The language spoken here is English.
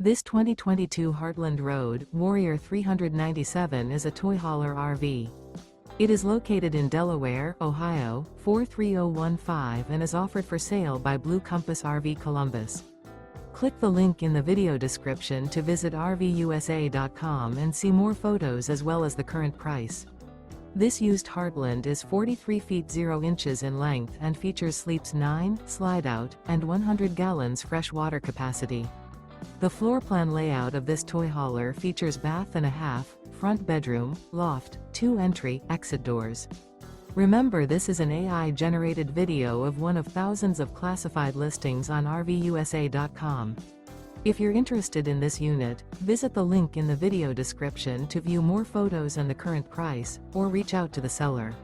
This 2022 Heartland Road Warrior 397 is a toy hauler RV. It is located in Delaware, Ohio, 43015 and is offered for sale by Blue Compass RV Columbus. Click the link in the video description to visit RVUSA.com and see more photos as well as the current price. This used Heartland is 43 feet 0 inches in length and features sleeps 9, slide-out, and 100 gallons fresh water capacity. The floor plan layout of this toy hauler features bath and a half, front bedroom, loft, 2 entry, exit doors. Remember, this is an AI-generated video of one of thousands of classified listings on RVUSA.com. If you're interested in this unit, visit the link in the video description to view more photos and the current price, or reach out to the seller.